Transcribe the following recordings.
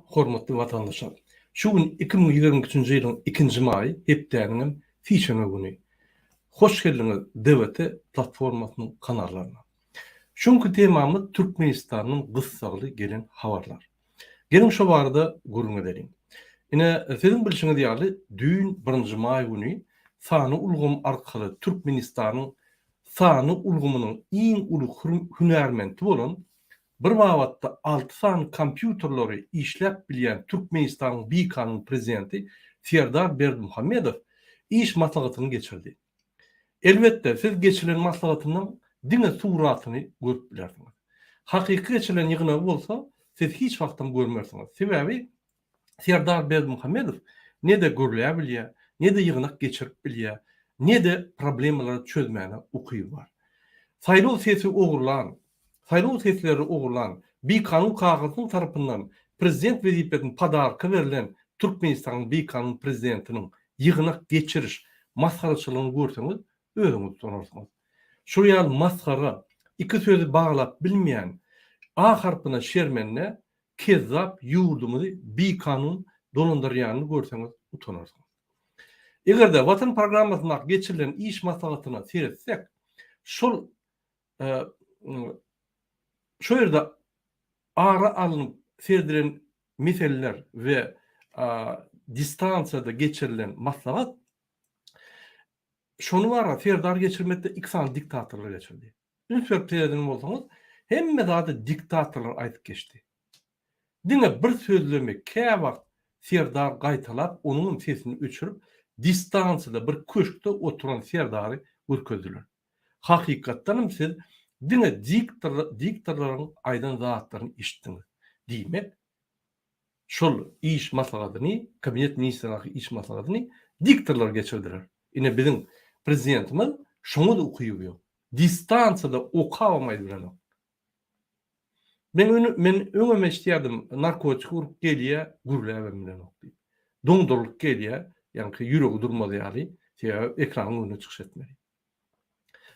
Hormatly watandaşlar. Şu gün 2023-nji ýylyň 2-nji maýy hepdäniňem fiçeme güni. Hoş geldiňiz DWT platformasynyň kanallarına. Şuňky temamyz Türkmenistanyň gyssagly gelen habarlar. Gelin şu barada gurulma edelim. Ine sizin bilişiňiz ýaly düýün 1-nji maýy güni sany ulgum arkaly Türkmenistanyň sany ulgumynyň iň uly hünärmendi bolan bir wagtda 6 san kompýuterlary işläp bilýän Türkmenistanyň Bykanyň prezidenti Serdar Berdimuhammedow iş maslahatyny geçirdi. Elbetde siz geçirilen maslahatynyň diňe suratyny görüp bilersiňiz. Hakyky geçirilen ýygyna bolsa siz hiç wagtdan görmersiňiz. Sebäbi Serdar Berdimuhammedow ne de görülýär bilýär, ne de ýygynak geçirip bilýär, ne de problemalary çözmäne ukyby bar. Saýlaw sesi ogurlan, saýlaw sesleri ogurlan, Bykanyň kagazynyň tarapyndan prezident wezipetini padarka berilen Türkmenistanyň Bykanyň prezidentiniň ýygynak geçiriş maskaraçylygyny görseňiz, özüňiz tanarsyňyz. Şu ýaly maskara, iki sözi baglap bilmeýän A harpyna şermenine kezzap ýurdumuzy Bykanyň dolandyrýanyny görseňiz utanarsyňyz. Egerde Watan programmasyna geçirilen iş maslahatyna seretsek, şol şu ýerde ara alınıp serdiren meseleler ve distansiyada geçirilen maslahat şonu var, Serdar geçirmekde iki san diktatorlar geçirdi. Ünsör prezident bolsaňyz hemme zady diktatorlar aýdyp geçdi. Diňe bir sözlemek käwagt Serdar gaýtalap onuň sesini öçürüp distansiyada bir köşkde oturan Serdary görkezdiler. Hakykatdanam siz diňe diktatorlaryň aýdan zatlaryny işitdiňiz. Diýmek şol iş maslahatyny, kabinet ministrligi iş maslahatyny diktatorlar geçirdiler. Ine biziň prezidentimiz şoňa da ukyýy. Distansiyada okamaýdy bilen. Men öňüme işleýärdim, narkotik urup gelýär, gürläbem bilen okdy. Doňdurlyk gelýär, ýani ýüregi durmady ýaly, ekranyň önüne çykyş etmeli.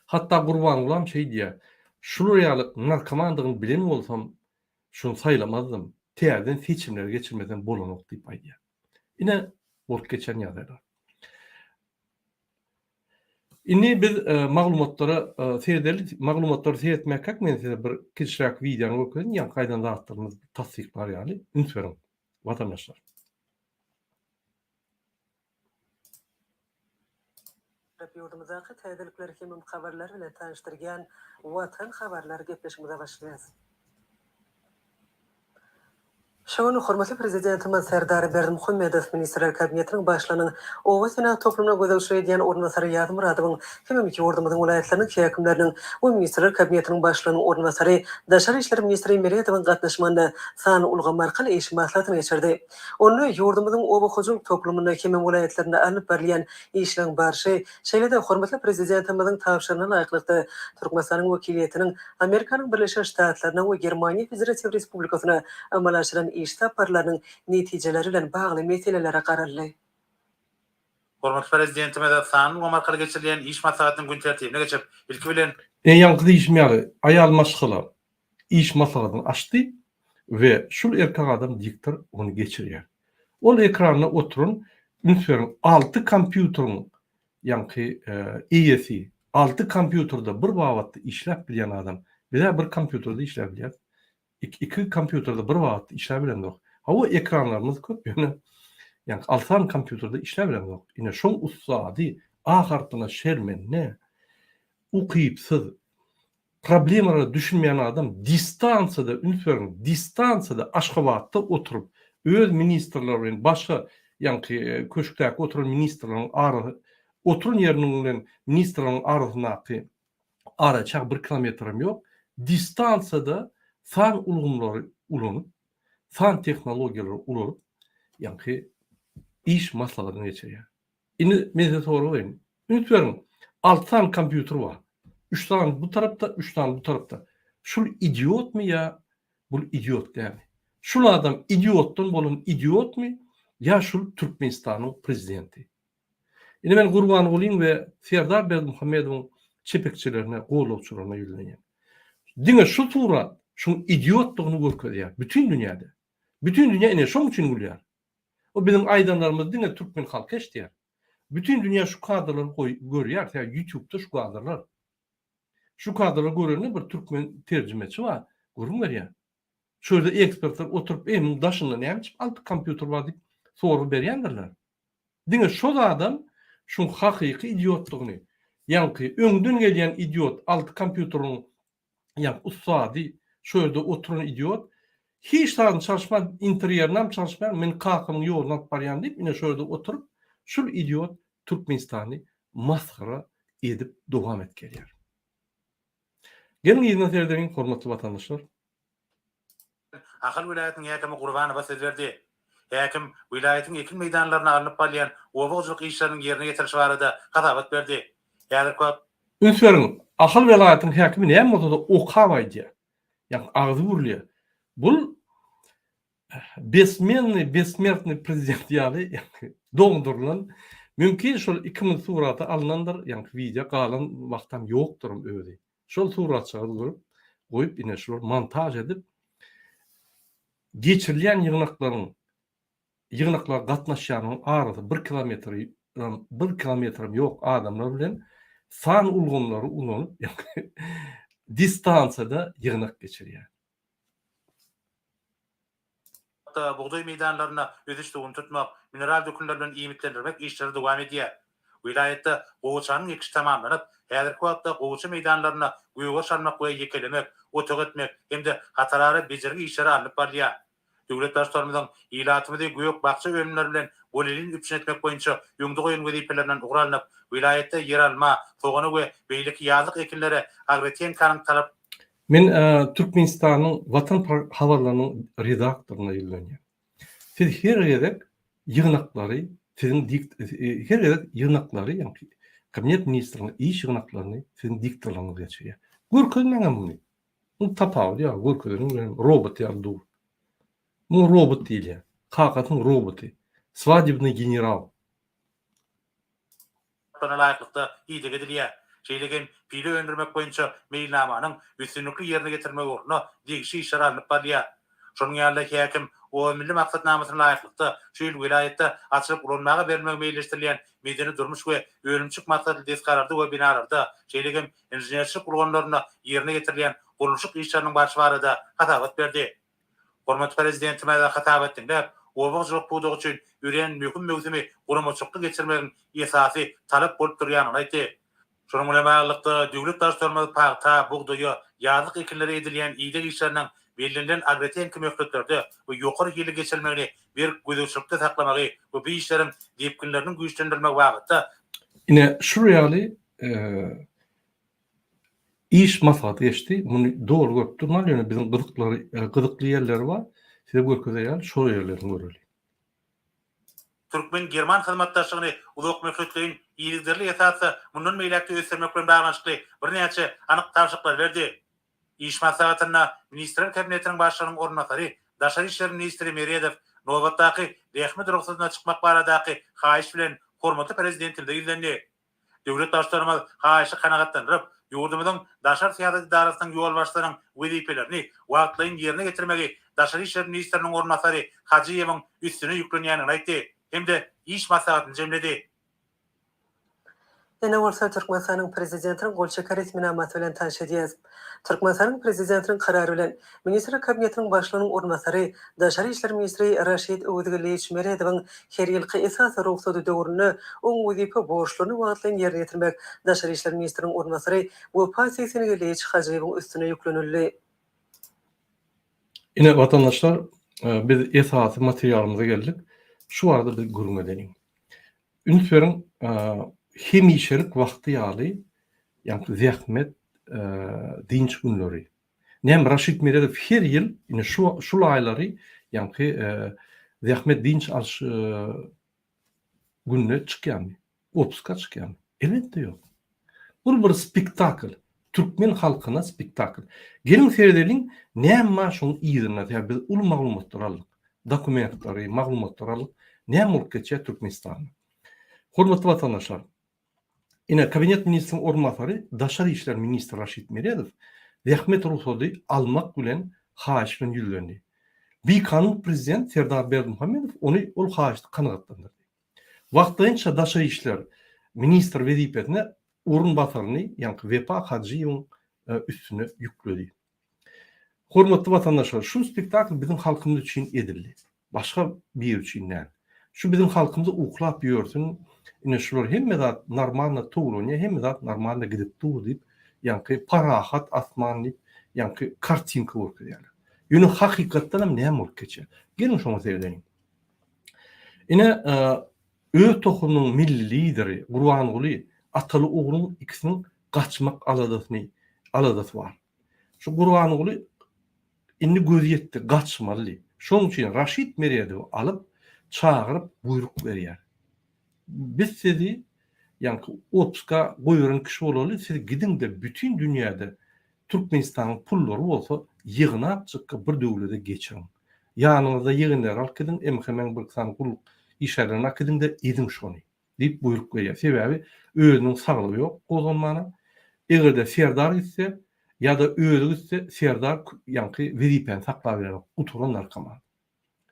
Hatta gurban bolam şey diýär, şular ýaly narkomandygyny bilen bolsam, şunu saýlamazdım. Täzeden seçimler geçirmeden bolanok diýip aýdýar. Ine bolup geçen ýagdaýlar. Inni biz maglumatlara seyretmek hak men size bir kişirak videonu okuyun, yan kaydan dağıttığımız tasdiklar yani. Ünsverin, vatandaşlar. Yurdumuzdaki täzelikleri hemem habarlar bilen tanıştırgan Watan habarlary gepleşmege başlaýarys. Şonu hormatly prezidentimiz Serdar Berdimuhammedow Ministrler Kabinetiniň başlanyň Owasyna toplumuna gözelşik edýän ornwasary Ýazym Muradowyň hemem iki wurdumyň welaýatlarynyň häkimleriniň we Ministrler Kabinetiniň başlanyň ornwasary Daşary işler ministri Merýetowyň gatnaşmanda sany ulgam arkaly iş maslahatyny geçirdi. Onu yurdumyň oba hojuluk toplumuna hemem welaýatlaryna alyp berilýän işleň barşy şeýle-de hormatly prezidentimiziň tapşyrygyna laýyklykda Türkmenistanyň wekiliýetiniň Amerikanyň Birleşik Ştatlaryna we Germaniýa Federasiýa Respublikasyna amal aşyran iş taparlarynyň netijeleri bilen bagly meselelere garaldy. Hormatly prezidentime de sany Amerikada geçirilen iş maslahatynyň gün tertibine geçip ilki bilen Ýalňy diýişmeýär, aýal maşgala iş maslahatyny açdy we şol erkek adam diktor onu geçirýär. Ol ekranyna oturun, ünsörün 6 kompýuteryň ýanky eýesi 6 kompýuterda bir wagtda işläp bilýän adam. Bir kompýuterda işläp bilýär. İki kompýuterda bir wagtda işläp bilen. Hawa ekranlarymyz köp ýöne. Yani altan kompýuterda işläp bilen yok. Ine şoň ustady A harpyna şermenine ukypsyz problemlary düşünmeýän adam distansiyada ünsörün distansiyada Aşgabatda oturup öz ministrler bilen başga ýanky köşkdäki oturan ministrleriň arasy oturun ýeriniň ministrleriň arasyna ara çaq 1 kilometrim ýok. Distansiyada fan ulgumlary ulanyp, fan tehnologiýalary ulanyp, ýanky iş maslahatyny geçirýär. Indi men soraýyn. Ünsörün 6 tane kompýuter bar. 3 tane bu tarapda, 3 tane bu tarapda. Şul idiotmy ýa bul idiot dämi? Şul adam idiotdan bolan idiotmy ýa şul Türkmenistanyň prezidenti? Indi men gurban bolýyn we Serdar Berdimuhammedowyň çepekçilerine, gowlawçylaryna ýülenýän. Diňe şu surat, şu idiotlygyny görkezýär bütün dünýäde. Bütün dünya ine şoň üçin gülýär. O bizim aýdanlarymyz diňe türkmen halky eşdiýär. Bütün dünya şu kadrları görýär. Yani YouTube'da şu kadrlar. Şu kadrları görene bir türkmen tercümeci var. Görünmür ya. Şöyle ekspertler oturup emin daşında ne yapmış? Altı kompüter var deyip soru berýändirler. Diňe şu adam şu hakyky idiotlugyny. Ýa-ni öňden gelýän idiot altı kompüteriň ýa ustady şöyle oturan idiot hiç taýdan çalışmaz, interýernam çalışmaz, men kakymyň ýoluna alyp barýan diýip ine şöyle oturup şu idiot Türkmenistany maskara edip dowam etgelýär. Gelin ýerine hormatly watandaşlar. Ahal vilayatynyň ýakamy Gurbany bas edildi. Häkim vilayatyň ekin meýdanlaryna alınıp barýan owagçylyk işleriniň ýerine getirişi barada gatabat berdi. Ýa-da köp Ünsverin, ahal velayatyň häkimi näme modada okawaýdy? Ýa-ni agzy burlýar. Bul besmертный prezident ýaly dogdurulan mümkin şol 2000 suraty alınandyr, ýa-ni video galan wagtam ýokdur öwdi. Şol suratçygy görüp goýup ine şol montaj edip geçirilýän ýygnaklar gatnaşýanyň arasy 1 kilometr ýok adamlar bilen san ulgamlary ulanyp distansiýada ýygnak geçirýär. buğday meýdanlaryna ödüşdigini tutmak, mineral dökümler bilen iýmitlendirmek işleri dowam edýär. Vilayatda gowaçanyň ekişi tamamlanyp, häzirki wagtda gowaça meýdanlaryna goýga salmak we ýekelemek, otak etmek hemde hatarary bejergi işleri alyp barýar. Döwlet başlarymyzyň ýylatymyzy göýök bakça öňleri bilen bolelin üpçün etmek boýunça ýöňde goýan wezifelerden ugralanyp, vilayatda yer alma, togany we beýlik ýazlyk ekinlere agrarien kanyň talap. Men Türkmenistanyň Watan hawalarynyň redaktoryna ýylanýar. Siz her gerek ýygnaklary, sizin her gerek ýygnaklary, ýa-ni kabinet ministriniň iş ýygnaklaryny sizin diktorlaryňyz geçirýär. Görkezmeňem muny. Bu tapaw ýa, görkezmeň robot ýa-da. Bu robot diýilýär. Hakatyň roboty. Svadibny general. Bana laýyklykda ýygy edilýär. Şeýlegen pili öndürmek boýunça meýilnamanyň üstünlikli ýerine getirmek ugruna degişi işler alyp barýar. Şonuň ýaly häkim o milli maksatnamasyna laýyklykda şu ýyl vilayatda açylyp ulanmaga bermek meýilleşdirilýän medeni durmuş we ölümçük maksatly deskarardy we binalarda şeýlegen inženerçilik ulgamlaryna ýerine getirilýän guruluşyk işleriniň barşy barada hatabat berdi. Hormatly prezidentime de hatabat edip, owagçylyk buğdagy üçin ýören möhüm mewsimi gurulmuşykly geçirmegiň esasy talap bolup durýanyny aýtdy. Şonuň bilen baglanykda döwlet başlarymyz paýta, buğdaýa, ýazlyk ekinlere edilýän iýdek işleriniň belirlenen agrarien kömeklerde we ýokary ýyly geçirmegini bir gözükçülükde saklamagy we bu işleriň depkinlerini güýçlendirmek wagtda ine şu ýaly iş maslahaty geçdi. Muny dogry görüp durmaly ýöne bizim gyzykly ýerleri bar. Size görkezýär, şo ýerlerini göreli. Türkmen German hyzmatdaşlygyny ulak möhletligiň ýygyderli esasy mundan meýlekde ösürmek bilen baglanşykly bir näçe anyk taşyklar berdi. İş maslahatyna ministrler kabinetiniň başlygynyň ornatary, Daşary işler ministri Meredew nowatdaky rehmet ruhsatyna çykmak baradaky haýyş bilen hormatly prezidentinde ýüzlendi. Döwlet başlarymyz haýyşy kanagatlandyryp, ýurdumyzyň daşar syýasat idarasynyň ýol başlarynyň wezipelerini wagtlaryň ýerine getirmegi Daşary işler ministriniň ornatary Hajiýewiň üstüne ýüklenýänini aýtdy. Hemde iş maslahatyny jemledi. Ene bolsa Türkmenistanyň prezidentiniň golçaka resminamaty bilen tanış edýäs. Türkmenistanyň prezidentiniň karary bilen ministrler kabinetiniň başlygynyň ornatary, Daşary işler ministri Raşid Öwdügeliç Meredewiň her ýylky esas ruhsaty döwrüne oň wezipe borçlaryny wagtlaryň ýerine getirmek Daşary işler ministriniň ornatary we Paýsysynygeliç Hajiýewiň üstüne ýüklenildi. Ine watandaşlar, biz esasy materialymyza geldik. Şu arada bir gurun edelim. Ünsverin hemişerik wagty ýaly, ýa-ni zähmet dinç günleri. Nem Raşid Meredew her ýyl ine şu aýlary, ýa-ni zähmet dinç alş gününe çykýan. Otuzka çykýan. Elbetde ýok. Bu bir spektakl. Türkmen halkyna spektakl. Gelin seyredeliň, näme şoň ýerine ýa biz ul maglumatlar aldyk. Dokumentlary, maglumatlar aldyk. Näme bolup geçýär Türkmenistanda? Hormatly watandaşlar, ine kabinet ministriniň ornatary, Daşary işler ministri Raşid Meredew rehmet ruhsady almak bilen haýyş bilen ýüzlendi. Bikanın prezident Serdar Berdimuhamedov onu ol haýyşdy kanagatlandyrdy. Wagtynça daşa işler ministr wezipetine urunbasaryny ýa-ni Vefa Hajyýewiň üstüne yükledi. Hormatly watandaşlar, şu spektakl bizim halkymyz üçin edildi. Başga bir üçin näme? Şu bizim halkymyzy uklap ýörsün, ine şular hemme zat normalna tugulany, hemme zat normalna gidip dur diýip, ýa-ni parahat asman diýip, ýa-ni kartinka bolýar. Ýöne hakykatdan hem näme bolup geçer? Gelin şoňa seyredeň. Ine Öz tohunyň milli lideri Gurbanuly ataly ogluň ikisiniň gaçmak aladaty bar. Şu Gurbanuly indi göz ýetdi, gaçmaly. Şoň üçin Raşid Merýedow alyp çagyryp buyruk berýär. Biz sizi ýa-ni otpuska goýuran kişi bolaly, siz gidin de bütün dünýäde Türkmenistanyň pullary bolsa ýygnap çykka bir döwlete geçirin. Ýanyňyzda ýygnlar alyp gidin, emhemen bir san gulluk işlerine akıdın da edin şonu deyip buyruk veriyor. Sebebi özünün sağlığı yok ozanmana. Eğer de Serdar ise ya da özü ise Serdar yankı vezipen sakla verir. Uturan narkoman.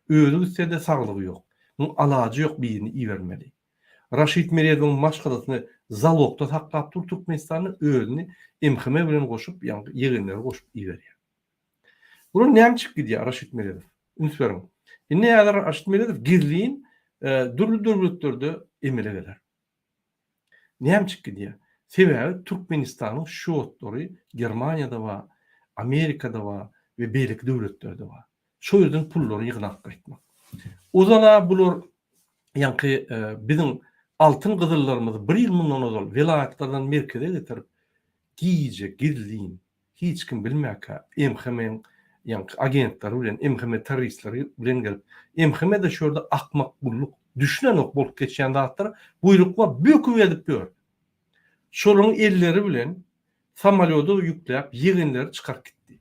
Özü ise de sağlığı yok. Bunun alacı yok birini iyi vermeli. Raşid Merýedow'un maşgalatyny zalogda saklap dur Türkmenistanyň özüni emhime bilen goşup yankı ýegenleri goşup iyi veriyor. Bunu näme çık gidýär Raşid Merýedow? Ünsüreň. Ne ýa-da Raşid Merýedow girliğin döwletlerде emele geler. Näme çık gidýär? Sebebi Türkmenistanyň şoğutlary Germaniýada we Amerikada we beýleki döwletlerde bar. Şo ýerden pullary ýygnap gaýtmak. Ozala bular ýa-ni bizim altın gyzyllarymyzy bir ýyl mundan ozal vilayatlardan merkeze getirip giýje, girliň hiç kim bilmäkä emhemen ýa-ni agentler bilen emheme terroristler bilen gelip emheme de şurada akmak gulluk düşünen ok bolup geçen zatlar buyrukla böküp edip ýör. Şolaryň elleri bilen samolyota ýükläp ýegenleri çykaryp gitdi.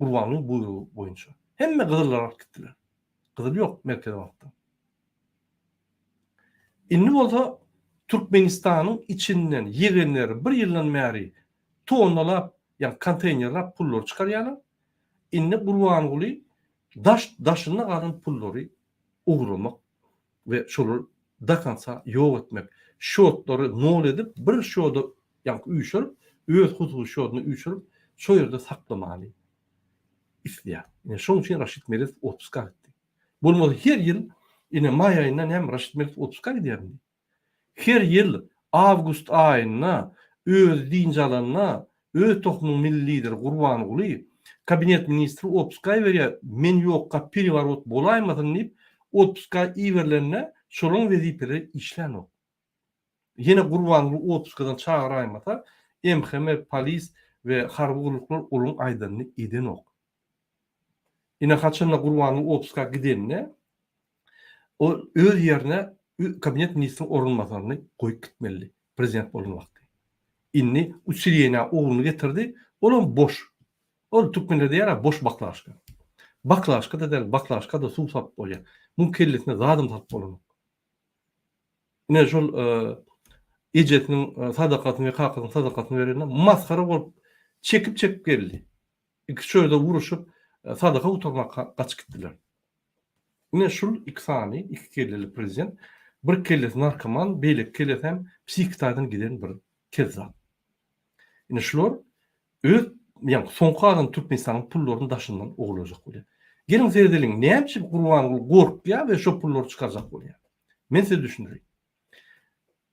Gurbanyň buyrugy boýunça. Hemme gyzyllar alyp gitdiler. Gyzyl ýok merkeze wagtda. Indi bolsa Türkmenistanyň içinden ýegenleri bir ýyldan bäri tonnalap ýa konteynerlap pullar çykarýarlar. Indi Gurbanuly daşyny galan pullary ugrulmak ve şolar dakansa ýok etmek. Şotlary nol edip bir şoda ýa-ni üýşürip, öz huzury şoduny üýşürip, şo ýerde saklamaly. İstýär. Ine şoň üçin Raşid Merýedow otpuska gitdi. Bolmasa her ýyl ine may aýyndan hem Raşid Merýedow otpuska gidýärdi. Her ýyl awgust aýyna öz dinjalanyna, öz tohunyň milli lideri Gurbanuly kabinet ministri otpuska berýär. Men ýokka periwarot bolaýmadym diýip otpuska iwerlerine şolaryň wezipeleri işlenok. Yine Gurbanuly otpuskadan çağıraýmasa emheme polis we harby gulluklar onuň aýdanyny edenok. Ine haçanda Gurbanuly otpuska gidenine o öz ýerine kabinet ministriniň orunmasaryny goýup gitmeli prezident bolan wagty. Inni Uçiliyene oğlunu getirdi. Oğlum boş. Ol Türkmenlerde ýara boş baklaşka. Baklaşka da del, baklaşka da suw sap bolýar. Muň kellesine zadym sap bolan. Ine şol ejetiniň sadakatyny we kakatyň sadakatyny berende maskara bolup çekip geldi. İki şöyle vuruşup sadaka uturmak kaçıp gittiler. Ine şol iki sany, iki kelleli prezident, bir kellesi narkoman, beýlek kellesi hem psikiatrdan giden bir kezzap. Ine şolor öz ýa-ni soňky adam Türkmenistanyň pullaryny daşyndan oglajak bolýar. Gelin seyredeliň, näme Gurbanuly gorkýar we şo pullary çykarjak bolýar. Men size düşündireyim.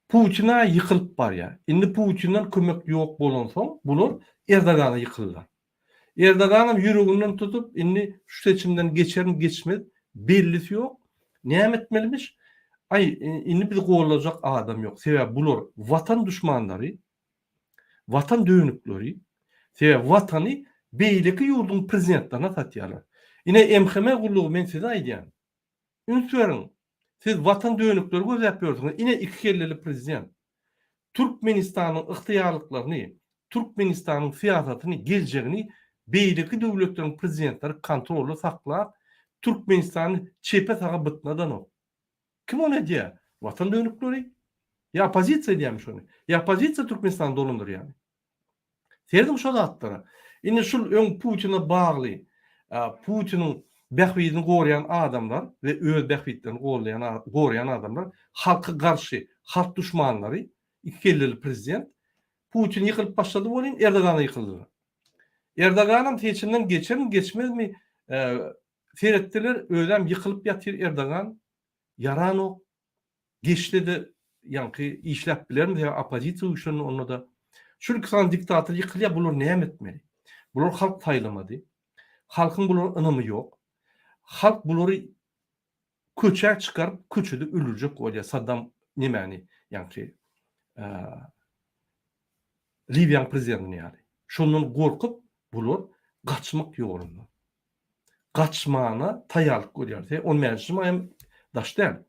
Putina yıkılıp barýar. Indi Putin'den kömek ýok bolan soň, bular Erdogana yıkıllar. Erdogan'ın ýüreginden tutup, indi şu seçimden geçerim geçmez, bellisi ýok. Näme etmelimiş? Indi bizi gowlajak adam ýok. Sebäbi bular watan düşmanlary, watan döwnükleri, sebäbi watany beýleki ýurdun prezidentlerine satýarlar. Ine emheme gullugy men size aýdýan. Ünsüreň. Siz watan döwnükleri göz ýapýarsyňyz. Ine iki kelleli prezident Türkmenistanyň ykhtiyarlyklaryny, Türkmenistanyň siýasatyny, geljegini beýleki döwletleriň prezidentleri kontrolda saklap, Türkmenistanyň çepe saga bytnadan ok. Kim onu diýär? Watan döwnükleri? Ya opozisiýa diýärmiş onu. Ya opozisiýa Türkmenistany dolandyr ýani. Serdim şo zatlara. Ine şol öň Putin'e bagly, Putin'in Behwidini gorayan adamlar ve öz behwidlerini gorayan adamlar halka karşı, halk düşmanları, iki kelleli prezident Putin yıkılıp başladı bolin Erdoğan'a yıkıldı. Erdoğan'ın seçimden geçer mi geçmez mi seyrettiler öylem yıkılıp yatır Erdoğan yaran o geçti de yankı işlep bilen de opozisiya uyuşunun onu da şu kısan diktatör yıkılya bulur ne etmeli? Bulur halk taylamadı. Halkın bulur ınımı yok. Halk bulur köçer çıkarıp köçüdü ölürecek olya Saddam nemani yankı Libyan prezidentini yani. Şunun korkup bulur kaçmak yolunda. Kaçmağına tayarlık görüyor. On meclisi mayam daşten.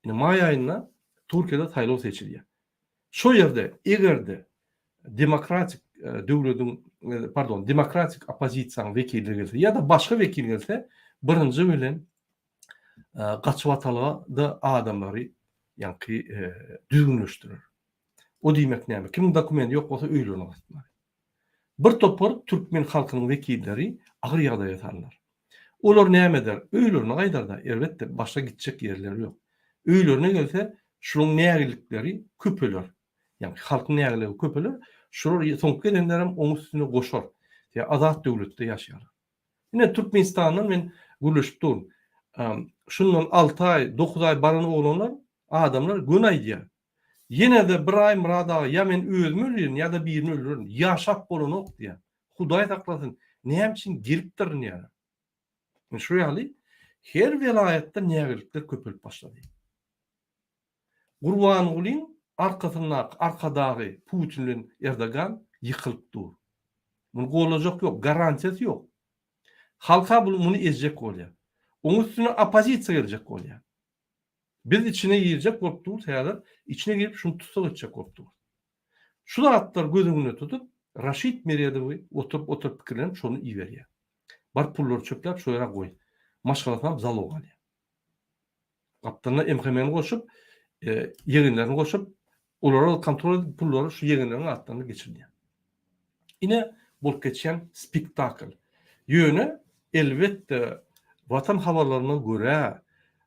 Yani May ayında Türkiye'de taylo seçiliyor. Şu yerde egerde demokratik devletin demokratik opozisiyon vekilleri gelse ya da başka vekil gelse birinci bilen kaçvatalı da adamları yankı düzgünleştirir. O demek ne? Kimin dokumenti yok olsa öyle gitmeli. Bir topar Türkmen halkının vekilleri ağır yağda yatarlar. Olar ne eder? Öylürüne aydarda elbette başka gidecek yerleri yok. Öylürüne gelse şunun nägilikleri köpölür. Yani halkın nägilikleri köpölür. Şurur soňky edenlerim oň üstüne goşar. Ya azat döwletde ýaşaýar. Ine Türkmenistandan men gülüşip durum. Şundan 6 ay, 9 ay barany olanlar adamlar gün aýdýar. Yine de bir ay murada ya men özüm ölürüm ya da birini ölürüm. Yaşap bolan ok diye. Hudaý taklasyn. Näme üçin giripdir ýa. Şu ýaly her vilayetde nägilikler köpelip başlady. Gurban Ulin arkadagy Putin'in Erdoğan yıkılıp dur. Bunu golajak yok, garantiyası yok. Halka bunu ezecek olya. Onun üstüne opozisiya gelecek olya. Biz içine girecek korktuğumuz herhalde içine girip şunu tutsak edecek korktuğumuz. Şu da atlar gözümüne tutup Raşid Meriyedowy oturup pikirlenip şunu iyi veriyor. Bar pulları çöplep şoýra koy. Maşgalatdan zal oğaly. Kaptanla MHM'ni koşup yeginlerini koşup olara kontrol edip pulları şu yeginlerin altlarına geçirdi. Yine bol geçen spektakl. Yönü elbette vatan havarlarına göre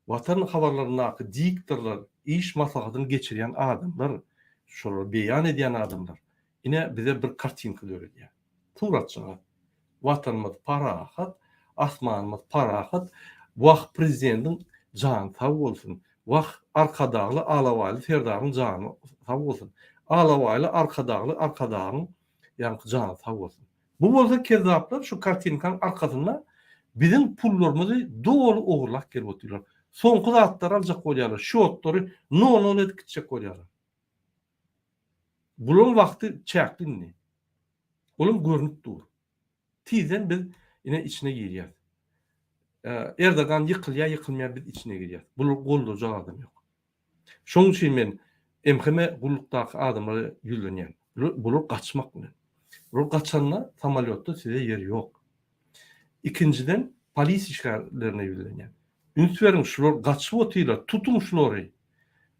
vatan havarlarına diktatörler iş maslahatını geçiren adamlar şolar beyan eden adamlar. Yine bize bir kartinka öğretiyor. Turatçılar vatanımız parahat, asmanımız parahat, vah prezidentin canı tav olsun. Vah arkadağlı Alavalı Ferdar'ın canı tav olsun. Alavalı arkadağın yankı canı tav olsun. Bu bolsa kezaplar şu kartinkanın arkasında bizim pullarımızı doğru oğurlak gelip oturuyorlar. Sonku da atlar alacak koyarlar. Şu otları ne edip gidecek koyarlar. Bunun vakti çektin ne? Onun görünüp dur. Tizden biz yine içine giriyoruz. Erdoğan yıkılya yıkılmaya biz içine giriyoruz. Bunu golduracak adam yok. Şoň üçin men MHM gullukdaky adamları ýülenýän. Bular kaçmak bilen. Bular kaçanlar samolyotda size yer yok. İkinciden polis işgallerine ýülenýän. Ünsüverin şular kaçıp otylar, tutun şulary.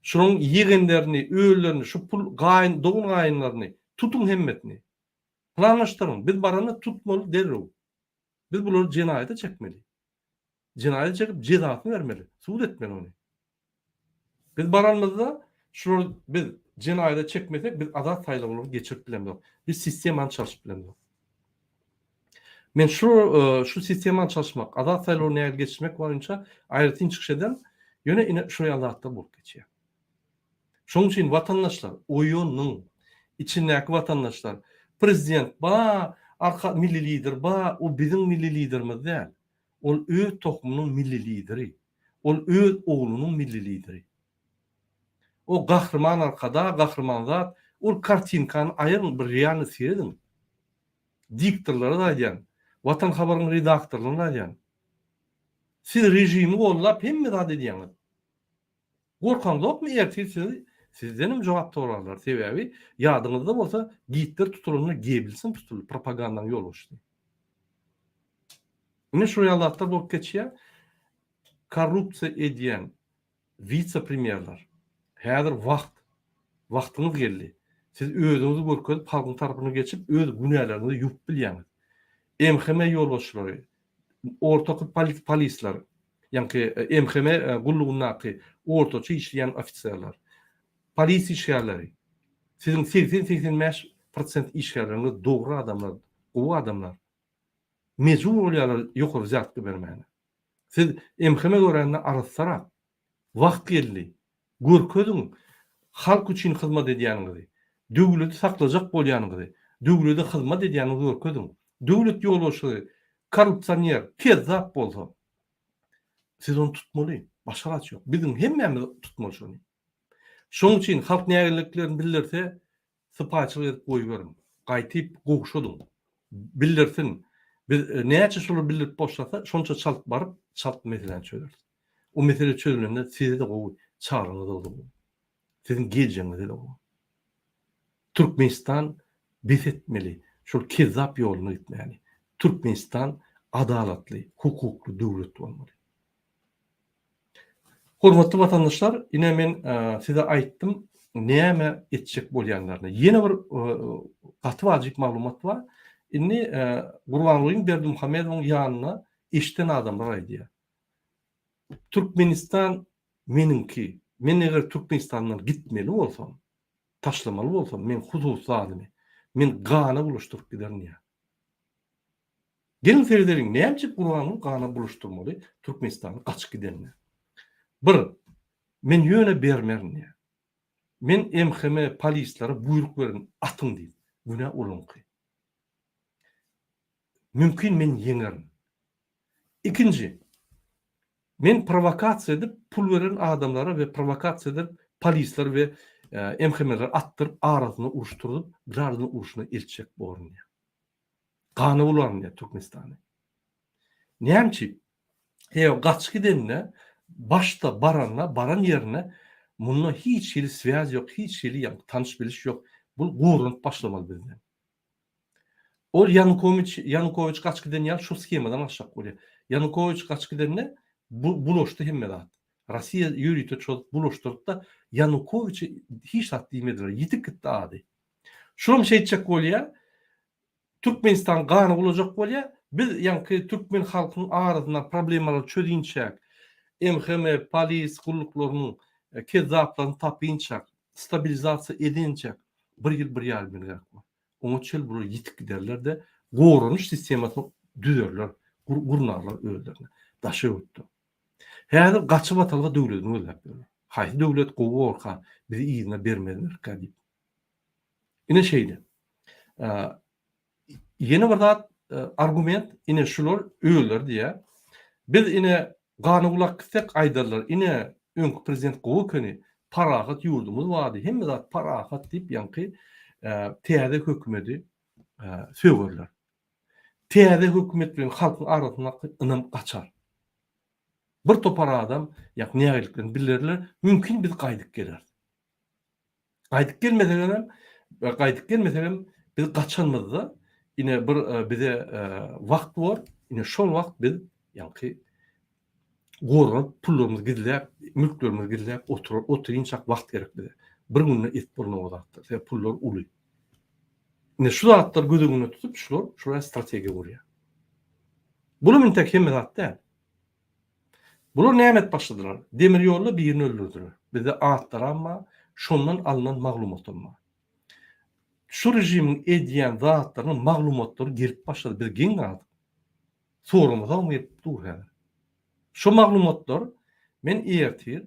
Şunun yegenlerini, öýlerini, şu pul gaýyn, dogun gaýynlaryny tutun hemmetini. Planlaşdyrın. Biz barany tutmaly derrew. Biz bulary jenaýete çekmeli. Jenaýete çekip jezasyny bermeli. Suud etmeli onu. Biz baranmazda şular biz jenaýete çekmesek biz azat taýlamaly geçirip bilemdik. Biz sistemany çalışyp bilemdik. Men şu sistemany çalışmak, azat taýlaryny näme geçirmek barynça aýratyn çykşadan ýöne şu ýaldatda bolup geçýär. Şoň üçin watandaşlar oýunyň içindäki watandaşlar prezident arka milli lider o bizim milli liderimiz däl. Ol öz tohumunyň milli lideri. Ol öz oğlunun milli lideri. O gahrman arkada, gahrman zat, ol kartinkan ayırın bir riyany seyredin. Diktatörlere da aýdýan, Vatan Habarynyň redaktorlaryna aýdýan. Siz rejimi gollap hemme zat edýäňiz. Gorkan zokmy ertesi sizdenim jogap torarlar. Sebebi ýadyňyzda bolsa Hitler tutulmagyny Goebbels'in tutuldy propagandaň ýol açdy. Ne şu ýaldatlar bolup geçýär. Korrupsiýa edýän vice-premierler. Häzir wagtyňyz geldi. Siz özüňizi görkezip halkyň tarapyna geçip öz günälerinizi ýuwup bilýäňiz. MHM ýolbaşçylary, ortaky polisler, ýa-ni MHM gullugynaky ortaça işleýän ofisiýerler, polis işgärleri, sizin 80-85% işgärleriniz dogry adamlar, gowy adamlar. Mezun bolýarlar ýokary zatky bermäne. Siz MHM görände arassarak, wagt geldi, görkezin, halk üçin hyzmat edýäniňizi, döwleti saklajak bolýanyňyzy, döwlete hyzmat edýäniňizi görkezin. Döwlet ýolbaşçy, korrupsioner, kezzap bolsa, siz onu tutmaly. Başga gaç ýok. Bizim hemmemiz tutmaly şonu. Şoň üçin halk nägeliklerini bildirse, sypaçylyk edip goýberin. Gaýtyp gowşadym. Bildirsin. Biz näçe şolu bildirip boşlasa, şonça çalp baryp, çalp meseleni çözer. O mesele çözülende size de gowy çağrıňyz boldy. Sizin geljeňiz de o. Türkmenistan besetmeli. Şol kezzap ýoluny gitmeli. Türkmenistan adalatly, hukukly döwlet bolmaly. Hormatly vatandaşlar, ine men size aýtdym, näme etjek bolýanlaryny. Ýene bir gaty wajyp maglumat bar. Inni Gurbanulyň Berdimuhammedowyň ýanyna eşiten adamlar aýdýar. Türkmenistan meninki. Men eger Türkmenistandan gitmeli bolsam, taşlamaly bolsam, men huzur zalymy, men gana buluşturup giderim ya. Gelin seyrederiň, näçe Gurbanuly gana buluşturmaly Türkmenistany gaçyp gidenler. Bir, men ýöne bermerin ya. Men MHM polislere buyruk verin, atın diýip. Buna ulunky. Mümkin men ýeňerim. İkinci, men provokasiýa edip pul veren adamlara we provokasiýa edip polisler we MHM'ler attyryp arasyny uruşturup, garadyny uruşuna elçek bolýar. Gany bularynda Türkmenistany. Näçe? Gaçyp gidenler başta baran yerine munla hiç ýeli swaz ýok, hiç ýeli tanış biliş ýok. Bu gurulup başlamaly bizden. O Yanukoviç gaçyp giden ýa şu skemadan aşak bolýar. Yanukoviç gaçyp gidenne bulaşdy hemmedat. Rossiya ýürüýte çolup bulaşdyryp da Yanukoviçi hiç hat diýmediler. Ýitip gitdi ady. Şom şeýtjek bolýar. Türkmenistan gany bolajak bolýar. Biz ýa-ni türkmen halkynyň arasyna problemler çözýänçäk. MHM polis gulluklarynyň kezzaplaryny tapýançak, stabilizasiýa edinçak bir ýyl bir ýarym gerek. Oňa çel bular ýitip giderler-de gorunuş sistemasyny düzerler, gurnarlar öýlerine. Daşy ötdi. Häzir gaçyp atalga döwletini öldürip berler. Haýsy döwlet gowy orka bizi ýygyna bermediler diýip. Ine şeýdi. Ýene bir zat argument ine şular öýler diýe. Biz ine gany ulak gitsek aýdarlar. Ine öňkü prezident gowy köni parahat ýurdumyz bardy. Hemme zat parahat diýip ýa-ni täze hökümeti söwürler. Täze hökümet bilen halkyň arasyna ynam gaçar. Bir topar adam ýa nägeliklerini bilirler, mümkin biz gaýdyp geler. Gaýdyp gelmesem biz gaçanmyzda ine bir bize wagt bar, ine şol wagt biz ýa-ni gorup pullarymyzy gizläp, mülklerimizi gizläp oturýançak wagt gerek bize. Bir günne et burnu odatdy. Sen pullar uly. Ne şu zatlar gözüňe tutup şuraya strategiýa gurýar. Bunu men tek hemme zatda. Bular nämet başladylar? Demir ýolla birini öldürdiler. Bize atlar amma şondan alınan maglumatlar var. Şu rejimiň edýän zatlarynyň maglumatlary gelip başlady. Biz giň galyk. Sorumyz almayıp dur. Şu maglumatlar men ertir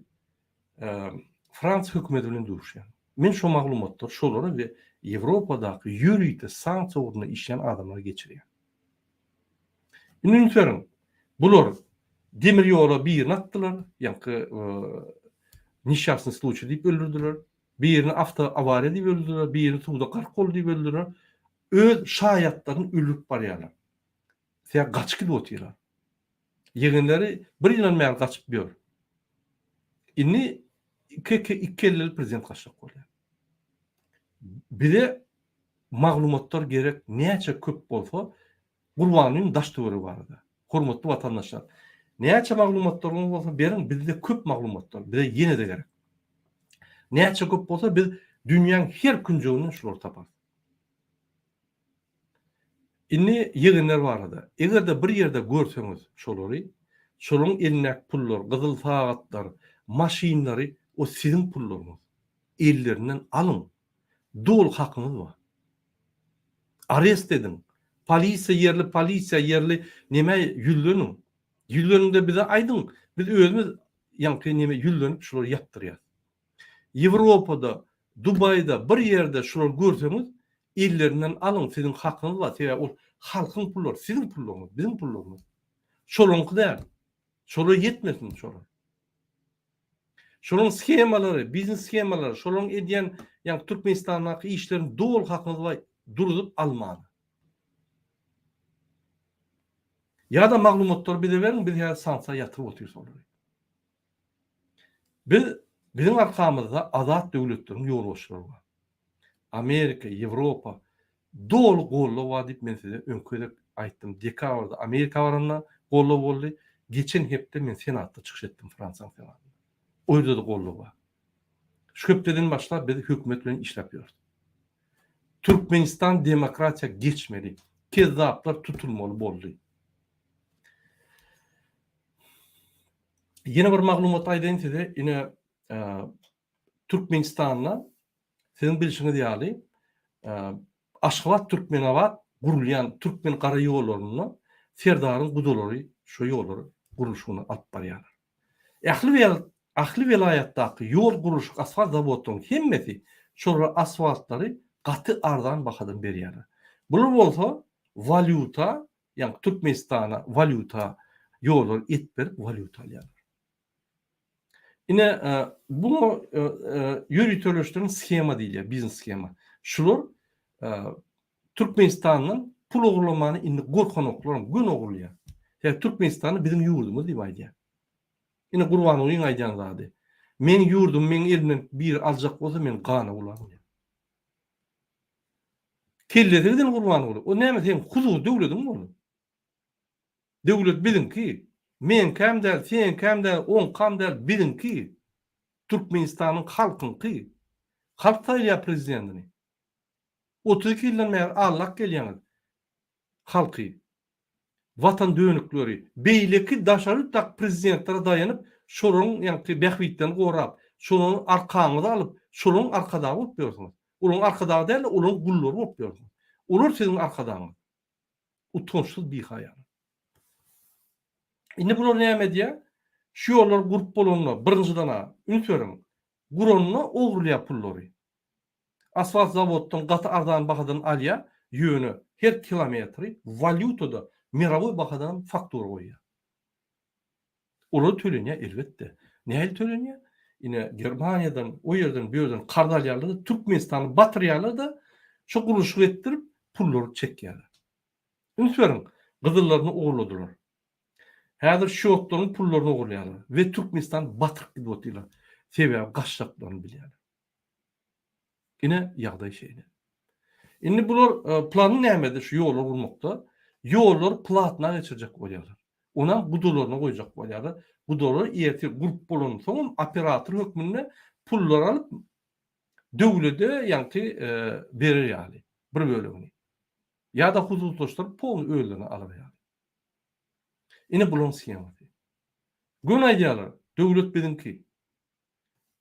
Frans hökümeti bilen duruşýan. Men şu maglumatlar şolary we Ýewropadaky ýürüýte sanksiýalarna işleýän adamlara geçirýär. Ünüňseriň bular demir ýola birini atdylar, ýa-ni nişasny случай diýip öldürdiler. Birini avariýa diýip öldürdiler, birini suwda gark boldy diýip öldürdiler. Öz şaýatlaryny öldürip barýarlar. Sen gaçyp gidip oturýarlar. Ýegenleri bir ýylan meýal gaçyp ber. Inni iki elli prezident gaçyp bolýar. Bize maglumatlar gerek, näçe köp bolsa Gurbanulyň daş töweri bardy. Hormatly vatandaşlar, näçe maglumatlar bolsa berin, bizde köp maglumatlar, bize ýene de gerek. Näçe köp bolsa biz dünýäň her künjeginiň şular tapar. Inni yegenler barada. Egerde bir yerde görseňiz şolary, şolaryň eline pullar, gyzyl sagatlar, maşinlary o sizin pullaryňyz. Ellerinden alın. Dol hakyňyz bar. Arrest edin. Polisiýa yerli neme ýüldürün. Ýüldüründe bize aýdyn. Biz özümüz ýanky neme ýüldürüp şolary ýapdyrýar. Ýewropada, Dubayda bir yerde şolary görseňiz, ellerinden alın, sizin hakyňyz bar. Sebäbi ol halkyň pullary, sizin pullaryňyz, bizim pullaryňyz. Şolonky däl. Şolary ýetmesin şolary. Şolaryň skemalary, biznes skemalary, şolaryň edýän ýa Türkmenistanyň işlerini dol hakyňyz bar durup almagy. Ya da maglumatlar bize verin, biz ya sansa yatırıp oturuyoruz onları. Bizim arkamızda azat devletlerin yolu başları var. Amerika, Avrupa, dolu gollu var deyip ben size önkörde aytdım. Dekabrda Amerika varanla gollu oldu. Geçen hepde men senatta çıkış ettim Fransa'nın senatında. Oyda da gollu var. Şu köpteden başlar biz hükümetlerini işlepiyoruz. Türkmenistan demokrasiya geçmeli. Kezzaplar tutulmalı boldu. Yine bir maglumat aýdyn size, ine Türkmenistan'la sizin bilişiniz ýaly Aşgabat Türkmenawat gurulýan Türkmen gara ýollaryny Serdaryň gudulary şo ýollary gurulşyna alyp barýarlar. Ahly vilayatdaky ýol guruluş asfalt zawodynyň hemmesi şol asfaltlary gaty ardan bahadan berýärler. Bular bolsa valyuta, ýa Türkmenistana valyuta ýollar etber valyuta alýarlar. Yine bunu yürütülüştürün skema diýilýär, biznes skema. Şular Türkmenistan'ın pul oğurlamanı indi gorkanoklarım gün oğurlayan. Yani Türkmenistan'ı bizim yurdumuz diýip aýdýar. Yine Gurban oýun aýdýan zady. Men yurdum, men elimden bir aljak bolsa men gana bolarym. Kelledin Gurban oğlu. O näme sen huzur döwledim bolu. Döwlet bilin ki men kämdäl, sen kämdäl, on kämdäl bilin ki Türkmenistanyň halkyny, halk taýýar prezidentini. 32 ýyldan beri allak gelýän halky, watan dönükleri, beýleki daşary tak prezidentlere daýanyp, şolaryň ýa-ni bähwitden gorap, şolaryň arkaňyza alyp, şolaryň arkada bolup ýörsiňiz. Olaryň arkada däl, olaryň gullary bolup ýörsiňiz. Olar siziň arkadaňyz. Utançsyz bir haýal. Indi bular näme diýär? Şu ýollar gurup bolanlar birinjidana ünsörüň guronuna oğurlaýar pullary. Asfalt zavoddan gaty ardan bahadan alýar, ýöne her kilometri valyutada mirawy bahadan faktor goýýar. Olar tölenýär elbetde. Nähili tölenýär? Ine Germaniýadan, o ýerden, bu ýerden kardalýarlar da Türkmenistany batyrýarlar da şu guruluşy etdirip pullary çekýärler. Ünsörüň gyzyllaryny oğurladylar. Häzir şu otlaryň pullaryny oğurlaýarlar we Türkmenistan batyryp gidip oturýar. Sebäbi gaçlaklaryny bilýärler. Ine ýagdaý şeýle. Indi bular plany nämedir şu ýollar gurmakda? Ýollar platna geçirjek bolýarlar. Ona gudularyny goýjak bolýarlar. Gudalar ýeti gurup bolan soň operator hökmünde pullar alyp döwlete ýa-ni berýärler bir bölegini. Ya da huzurlaştırıp pol öğlerini alıyor. Yine bulun siyamati. Gün aydiyarlar, devlet bizimki.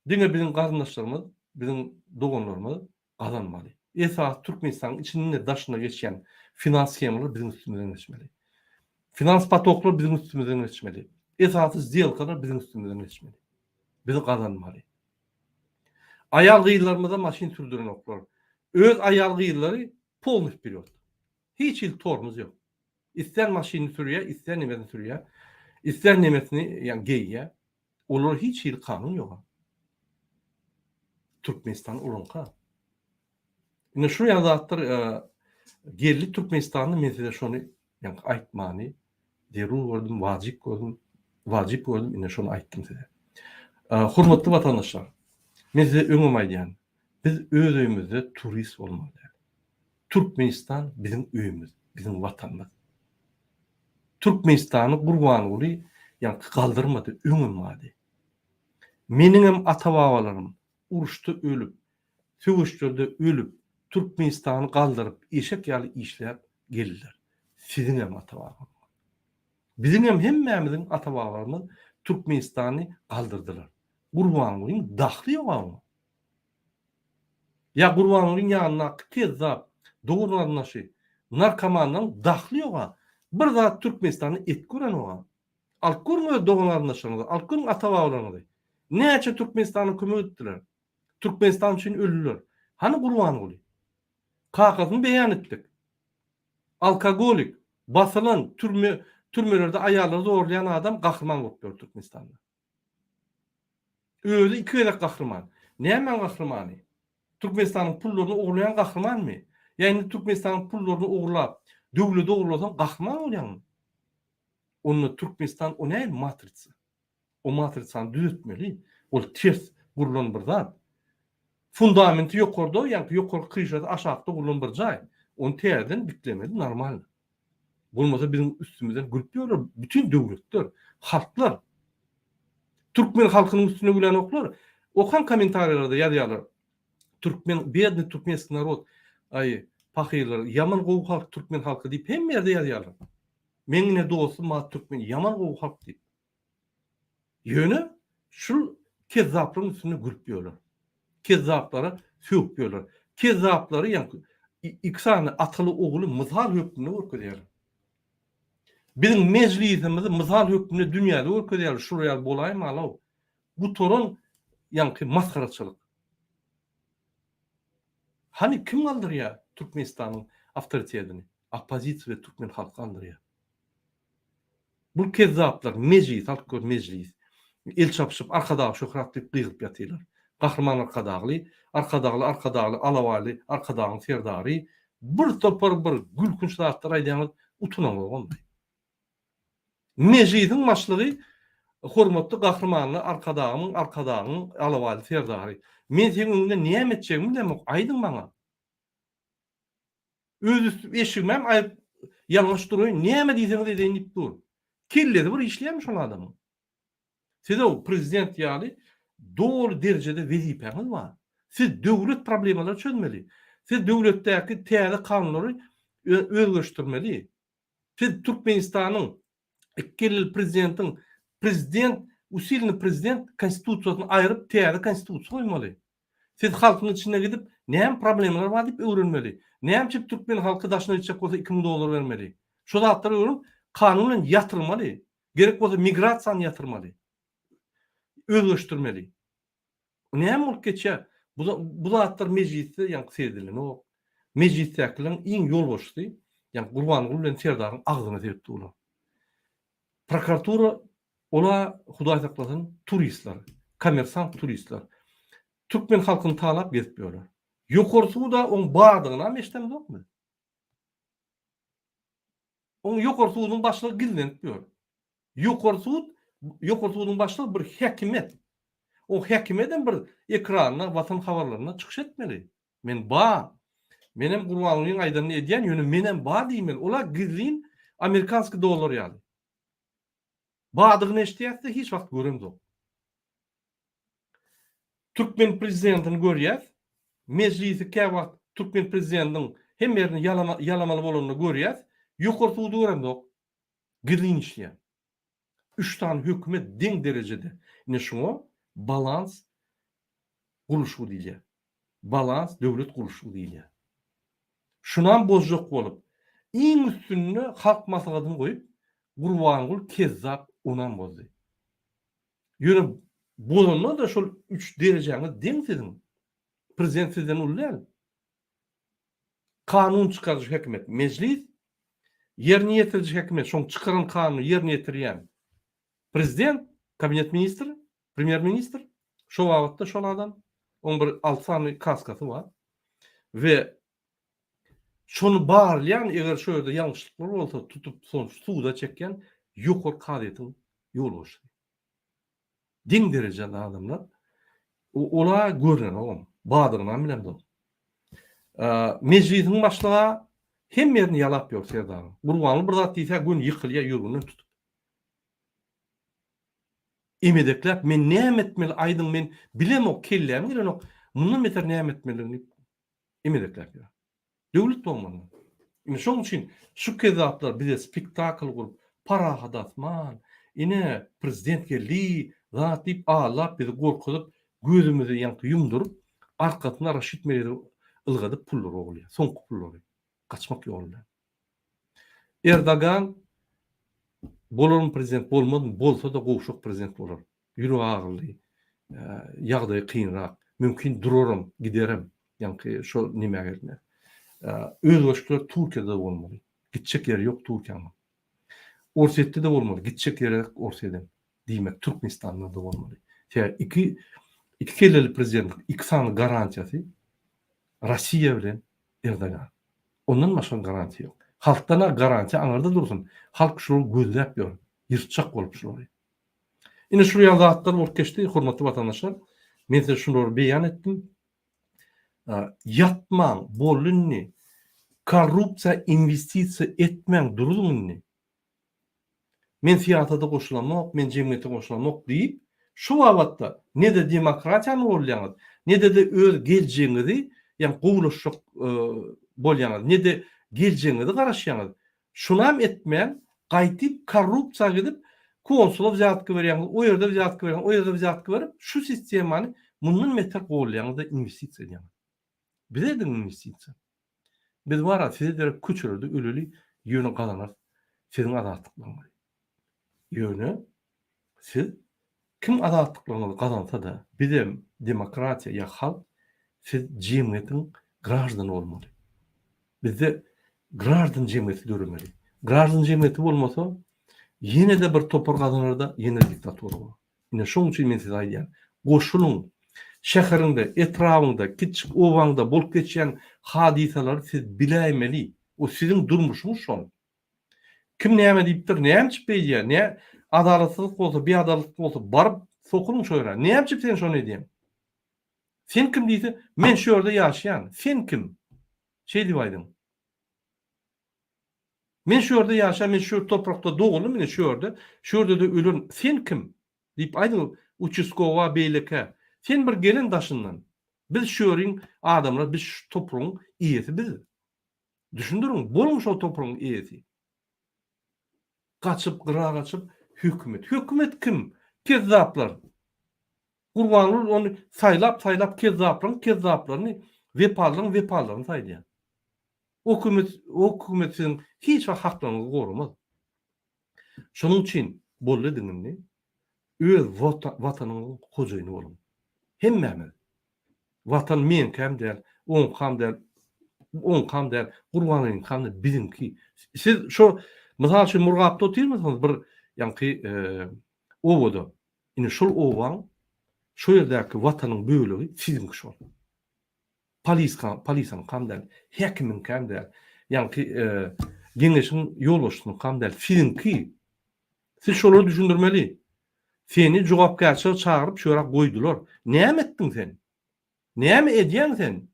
Dine bizim kardeşlerimiz, bizim doğanlarımız kazanmalı. Esas Türkmenistan içinde daşına geçen finans skemaları bizim üstümüzden geçmeli. Finans patokları bizim üstümüzden geçmeli. Esası ziyalkalar bizim üstümüzden geçmeli. Bizim kazanmalı. Ayal gıyılarımıza maşin sürdüren oklar. Öz ayal gıyıları polmuş pilot. Hiç il torumuz yok. İster maşini sürüyor, ister nimesini sürüyor. İster nimesini yani geyiyor. Olur hiç il kanun yok. Türkmenistan olunka. Yine şu yazatlar geldi Türkmenistan'ın mesela şunu yani aytmani derul gördüm, vacip gördüm. Yine şunu ayttım size. Hurmatlı vatandaşlar, mesela öňüm aýdýan, biz öz öýümizde turist olmaly. Türkmenistan bizim öýümüz, bizim vatanymız. Türkmenistany gurban uly, yani kaldırmadı, öňüm. Meniňem ata-babalarym uruşda ölüp, söwüşlerde ölüp, Türkmenistany galdyryp, eşek ýaly işläp geldiler. sizin hem ata-babalarınız. Bizim hem hemmemizin ata-babalarını Türkmenistan'ı kaldırdılar. Gurbanlygyň dahly ýokamy. Ya Gurbanlygyň ýanyna kezzap, dogurlanmaşy, narkomanyň dahly ýokamy. Bir zat Türkmenistan'ı et gören oga. Alkurma dogurlanmaşyny, alkurma ata-babalarını. Näçe Türkmenistan'ı kömek etdiler. Türkmenistan üçin ölüler. Hani Gurbanly? Kakasyny beýan etdik. Alkogolik, basylan, türmelerde aýalary zorlayan adam gahrman bolup Türkmenistanda. Özü iki ýyllyk gahrman. Näme gahrmany? Türkmenistanyň pullaryny oglayan gahrmanmy? Ýani Türkmenistanyň pullaryny oglap, döwleti oglasan gahrman bolýan. Onu Türkmenistan o näme matriça? O matriçany düzeltmeli. Ol ters gurulan bir zat. Fundamenti ýokarda, ýani ýokary kyşada aşagda gurulan bir jaý. Onu täzeden biklemeli normal. Bolmasa bizim üstümizden gülüp ýörler bütün döwletler, halklar. Türkmen halkynyň üstüne gülen oklar. Okan komentarlarda ýazýarlar. Türkmen, biedni türkmenski narod, pahylar, yaman gowy halk Türkmen halky diýip hem ýerde ýazýarlar. Meňne dostum ma Türkmen yaman gowy halk diýip. Ýöne şul kezzaplyň üstüne gülüp ýörler. Kezzaplara söýüp ýörler. Kezzapları ýa-ni iksany atyly ogly mysal hökmüne görkezýär. Bizim meclisimizi mysal hökmüne dünýäde görkezýär. Şuraya bolaýmy alaw. Bu torun ýa-ni maskaraçylyk. Hani kim galdyrýar Türkmenistanyň awtoritetini? Opozisiýa we Türkmen halky galdyrýar. Bu kezzaplar meclis, halk meclis. El çapşyp arkadagy şöhrat diýip gygyp ýatylar. Gahrman arkadagly, alawaly, arkadagyň serdary bir topar bir gülkünç zatlar aýdýan utunan bolgandy. Mejidin başlygy hormatly gahrmanyny arkadagyň alawaly serdary. Men seň öňünde näme etjegimi bilemok, aýdyň maňa. Öz eşigmem aýyp ýalňyş duruň, näme diýseňiz eýnip dur. Killedi bir işleýärmiş şol adamyň. Siz o prezident ýaly doğru derecede wezipeňiz bar. Siz döwlet problemleri çözmeli. Siz döwletdäki täze kanunlary özleşdirmeli. Siz Türkmenistanyň ikili prezident usilni prezident konstitusiýasyny aýryp täze konstitusiýa goýmaly. Siz halkyň içine gidip näme problemler bar diýip öwrenmeli. Näme Türkmen halky daşyna ýetjek bolsa $2000 bermeli. Şu zatlary öwrün kanunen ýatyrmaly. Gerek bolsa migrasiýany ýatyrmaly. Özleşdirmeli. Näme bolup geçýär? Bu zatlar meclisde ýa-ni sezdilen o meclisdäkilerin iň ýolbaşçysy, ýa-ni Gurbanly bilen Serdaryň agzyna sebäp bolar. Prokuratura ola Hudaý saklasyn turistler, kommersant turistler. Türkmen halkyny talap etmiyorlar. Ýokarysy da oň bardygyna meştem dokmy? Oň ýokarsynyň başlygy gizlenipdir. Ýokarsynyň başlygy bir häkimet. O häkimeden bir ekranyna, watan habarlaryna çykyş etmeli. Menem Gurbanlyň aýdanyny edýän ýöne menen diýmeli. Ola gizlin amerikanski dollar ýaly. Badygyny eşdiýärse hiç wagt göremdik. Türkmen prezidentini görýär. Meclisi käwagt Türkmen prezidentiniň hem ýerini ýalamaly bolanyny görýär. Ýokarsyny göremdik. Gizlin işleýär. 3 tane hökümet deň derecede. Ne şoňa balans guruluşu diýilýär. Balans döwlet guruluşu diýilýär. Şundan bozjak bolup, iň üstünde halk maslahatyny goýup, Gurbanly kezzap onan bozdy. Ýöne bolanda da şol 3 derejeňi deň sizin. Prezident sizden ulýar. Kanun çykarjy häkimet, meclis ýerine ýetirjy häkimet, şoň çykaran kanuny ýerine ýetirýän prezident, kabinet ministri, premier ministr, şo wagtda şol adam, oň bir alçany kaskasy bar we şonu barlayan eger şöyle ýalňyşlyklar bolsa tutup son suwda çekken ýokary kadetin ýolbaşy. Deň derejede adamlar ola görnen oğlum. Badygyna bilemdim. Meclisiň başlygy hem ýerini ýalap ýok Serdar. Gurbanly bir zat diýse gün ýykylýar ýüründen tutup. Emedeklep men näme etmeli aýdyň men bilem o kellämi giren o mundan beter näme etmeliligini emedeklep ýa. Döwlet bolmaly. Ine şoň üçin şu kezaplar bize spektakl kurup para hadatman, ine prezident geldi, zat diýip ağlap bizi gorkutup gözümüzi ýanky yumdurup arkasyna Raşit Meredi ılgadyp pullar ogulýar. Soňky pullary kaçmak ýolunda. Erdogan bolan prezident bolmady, bolsa da gowşak prezident bolar. Ýüregi agyrly, ýagdaý kynrak, mümkin duraram, giderim. Ýanky şo nime geldi. Öz başkalar Türkiýede bolmaly. Gitjek ýeri ýok Türkiýanyň. Orsetde de bolmaly. Gitjek ýeri Orsetden. Diýmek Türkmenistanda da bolmaly. Iki kelleli prezident, iki sany garantiýasy Rossiýa bilen Erdogan. Ondan başga garantiýa ýok. Halkdan garantiýa aňarda dursun. Halk şunu gözläp ýör. Ýyrtjak bolup şolary. Ine şu ýazatlar bolup geçdi, hormatly watandaşlar. Men size şunu beýan etdim. Yatmaň, bolunni, korrupsiýa investisiýa etmeň durulunni. Men siýasata goşulamak, men jemgyýete goşulamak diýip, şu wagtda ne de demokratiýany bolýaňyz, ne de öz geljegiňizi, ýani gowulaşyk bolýaňyz, ne de geljegiňizi garaşýaňyz. Şunam etmeň, gaýtyp korrupsiýa gidip konsulat wjatka berýäňiz, o ýerde wjatka berýäňiz, o ýerde wjatka berip, şu sistemany mundan meter gowulýaňyz da investisiýa edýäňiz. Bize de investisiýa. Biz wara sizler küçüldi, öleli ýöne galanar. Siziň azatlyklaryňyz. Ýöne siz kim azatlyklaryňyzy gazansa da, bizem demokratiýa ýa halk siz jemgyýetiň graždany bolmaly. Bizde graždan jemgyýeti dörmeli. Graždan jemgyýeti bolmasa, ýene de bir topar gazanarda ýene diktator bolar. Ine şoň üçin men size aýdýan, goşulun şäherinde, etrawyňda, kiçik owaňda bolup geçýän hadisalar siz bilämeli. O siziň durmuşyňyz şol. Kim näme diýipdir, näme çypýar, ne adalatsyzlyk bolsa, beadalatlyk bolsa baryp sokulun şo ýere. Näme çyp sen şonu edýän? Sen kim diýse, men şu ýerde ýaşaýan. Sen kim? Şey diýýärdim. Men şu ýerde ýaşaýan, men şu toprakda doğulum, men şu ýerde de ölürüm. Sen kim? Diýip aýdyň uçuskowa beýleke. Sen bir gelin daşyndan. Biz şu ýöriň adamlar, biz şu topragyň iýesi biz. Düşündirin, bolmuş o topragyň iýesi. Kaçıp, gıra kaçıp, hükümet. Hükümet kim? Kezzaplar. Gurbanlar onu saylap kezzaplarını vepalarını saylayan. O hükümetin hiç haklaryny gorumaz. Şonuň üçin bolly diňimni öz watanyň hojaýyny bolun. Hemmemiz. Watan men kam der, on kam der, gurbanyň kam der, bizinki. Siz şu misal üçin Murgapda oturýarmysyňyz bir ýanky owoda. Ine şol owaň şu ýerdäki watanyň böwlegi sizinki şol. Polisan kam der, häkimin kam der, ýanky geňeşiň ýolbaşçynyň kam der, sizinki. Siz şolary düşündirmeli. Seni jogapkärçilik çağırıp şöyle goýdular. Näme etdiň sen? Näme edýän sen?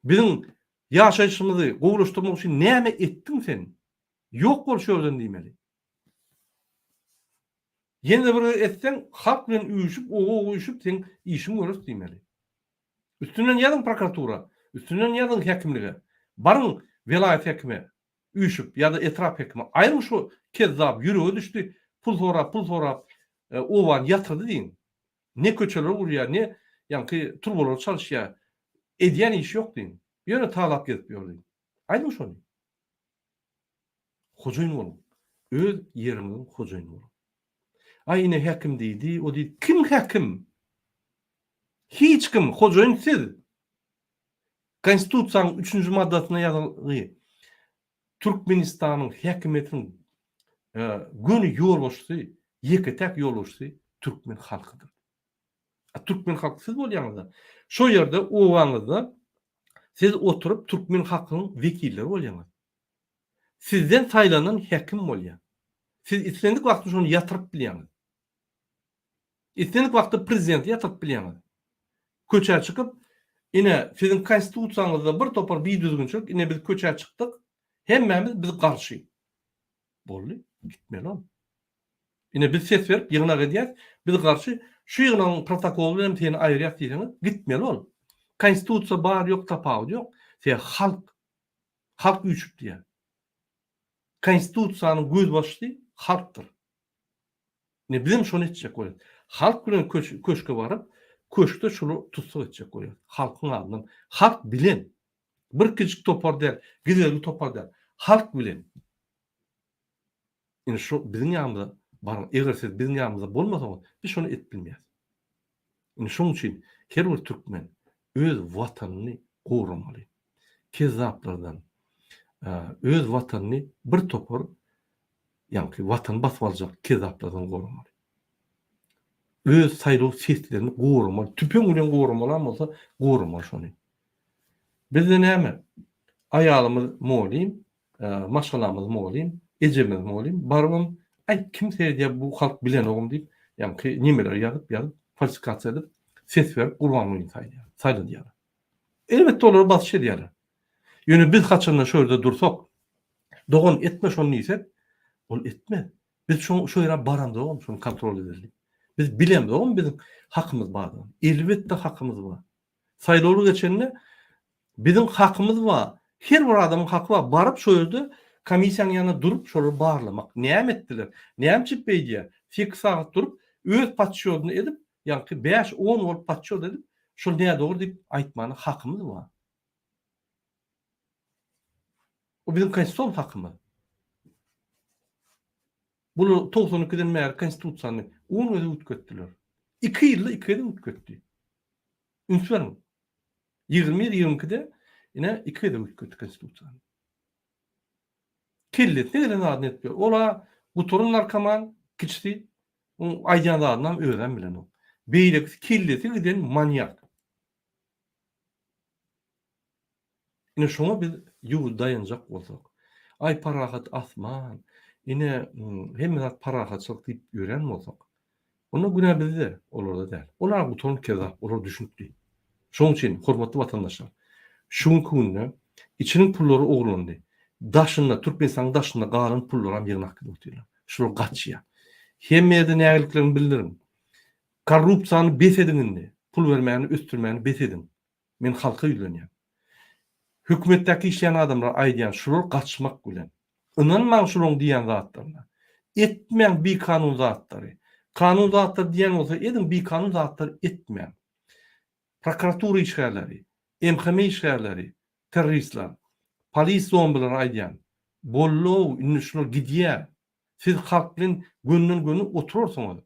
Bizim ýaşaýyşymyzy gowulaşdyrmak üçin näme etdiň sen? Ýok bol şöwden diýmeli. Ýene bir etsen, halk bilen uyuşup sen işin görüp diýmeli. Üstünden ýazyň prokuratura, üstünden ýazyň häkimlige. Baryň vilayet häkimi uyuşup ýa-da etrap häkimi aýryň şu kezzap ýüregi düşdi. Pul sorap, owan ýatyrdy diýin. Ne köçeler urýar, ne ýanky turbalar çalyşýar. Edýän iş ýok diýin. Ýöne talap gezip ýördi. Aýdyň şonu. Hojaýyn bolun. Öz ýerimiň hojaýyny bolun. Aýyne häkim diýdi, o diýdi, kim häkim? Hiç kim, hojaýyn siz. Konstitusiýanyň 3-nji maddasyna ýazyly. Türkmenistanyň häkimetiniň günü ýolbaşçysy, ýeketek ýolbaşçysy türkmen halkydyr. Türkmen halky siz bolýaňyzda, şo ýerde owaňyzda siz oturup türkmen halkynyň wekilleri bolýaňyz. Sizden saýlanan häkim bolýar. Siz islendik wagtda şonu ýatyryp bilýäňiz. Islendik wagtda prezident ýatyryp bilýäňiz. Köçä çykyp, ine sizin konstitusiýaňyzda bir topar biýdüzgünçilik, ine biz köçä çykdyk, hemmemiz biz garşy. Bolly, gitmeli ol. Ine biz ses berip ýygyna edýäs, biz garşy şu ýygynyň protokolu bilen seni aýrýak diýseňiz, gitmeli ol. Konstitusiýa bar ýok, tapawy ýok. Sen halk Halk güçlük diye. Konstitusiyanın göz başlığı halktır. Ne bizim şonu etjek bolýar. Halk bilen köşke barıp, köşkde şunu tutsak etjek bolýar. Halkyň adyndan. Halk bilen. Bir kiçik topar däl, giderli topar däl. Halk bilen. Ine şu bizim ýanymyzda bar, eger siz bizim ýanymyzda bolmasaňyz, biz şonu et bilmeýäs. Ine şoň üçin her bir türkmen öz watanyny gowramaly. Kezzaplardan öz watanyny bir topar, ýani watan basып aljak kezzaplardan gowramaly. Öz saýlaw seslerini gowramaly. Tüpeň bilen gowramaly bolsa gowramaly şonu. Bizde näme? Ayalymyz molim, maşgalamyz molim, ejemiz molim, barmam ay kimse diýip bu halk bilen ogum diýip, ýani nimeler ýazyp falsifikatsiýa edip ses berip gurban boýun saýlaýar. Elbetde olar bas şey diýerler. Ýöne biz haçanda şöýerde dursak, dogan etme şonu diýsek, ol etme. Biz şu ýere baranda ogum şonu kontrol edelim. Biz bilemdi ogum bizim hakymyz bar. Elbetde hakymyz bar. Saýlawy geçende bizim hakymyz bar. Her bir adamyň haky bar. Barıp şu ýerde komissiýanyň ýanyna durup şolu barlamak. Näme etdiler? Näme çypbeýdi? 8 saat durup öz patçylygyny edip, ýani 5-10 bolup patçylyk edip, şol näme dogry diýip aýtmany hakymyz bar. O bizim konstitusiýon hakymyz. Bunu 92'den bäri konstitusiýany 10 ýyl ütketdiler. 2 ýylda 2 ýyl ütketdi. Ünsüň 20-22'de ine 2 ýyl ütketdi konstitusiýany. Killet ne gelen adını etmiyor. Ola bu torun narkoman kiçti. Aýdýan adynam öğren bilen o. Beýlek killeti giden manyak. Ine şoňa biz ýuwul dayanjak bolsak. Ay parahat asman. Ine hemme parahatçylyk diýip ýören bolsak. Ona günä bizde olarda däl. Olar bu torun kezap, olar düşündi. Şoň üçin hormatly watandaşlar, şuň günde içiniň pullary oglandy. Daşynda Türkmenistan'ın daşynda galan pullaram ýerine akdyp oturýar. Şol gaçýa. Hemmede nägeliklerini bildirin. Korrupsiýany besediňinde, pul bermäni, östürmäni besedin. Men halka ýülenýär. Hökümetdäki işleýän adamlar aýdýan şol gaçmak bilen. Inanmaň şoň diýen zatlaryna. Etmeň bir kanun zatlary. Kanun zatlary diýen bolsa, edin bir kanun zatlary etmeň. Prokuratura işgärleri, MHM işgärleri, terroristler, polis zombiler aýdýan. Bollow, inişler gidýär. Siz halk bilen gönnün gönü oturursaňyz,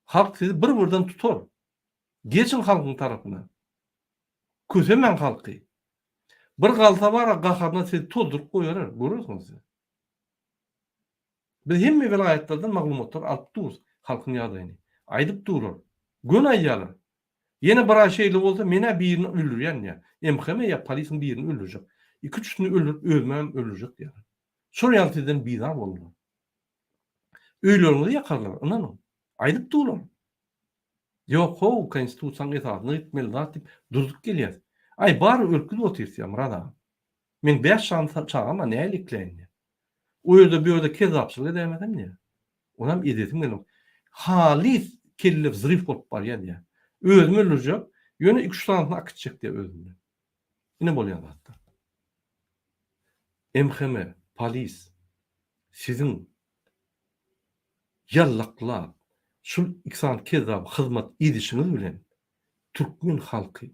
halk sizi bir-birden tutar. Geçin halkyň tarapyna. Kösemen halky. Bir galta bara gaharyna sizi toldurup goýar, görürsüňiz. Biz hemme vilayetlerden maglumatlar alyp durýarys halkyň ýagdaýyny. Aýdyp durur. Gön aýýarlar. Ýene bir şeýle bolsa mene birini öldürýän ýa. MHM ýa polisiň birini öldürjek. 2-3'ünü öldürüp ölmem öldürjek diýer. Şol ýaltydan bizar boldy. Öýlerini ýakarlar, anany. Aýdyp durlar. Ýok, ho, konstitusiýaň etatyny etmeli diýip durduk gelýär. Ay bar ölküde oturýar murada. Men 5 şans çağama nälikleýin. O ýerde bir ýerde kezapçylyk edemedem diýär. Onam edetim gelim. Halis kellep zryf bolup barýar diýär. Özümi öldürjek, ýöne 2-3 sanatyny akıtjak diýär özüni. Ine bolýar hatda. MHM, polis, sizin yallaklap, şul iksan kezap hyzmat edişiniz bilen Türkmen halky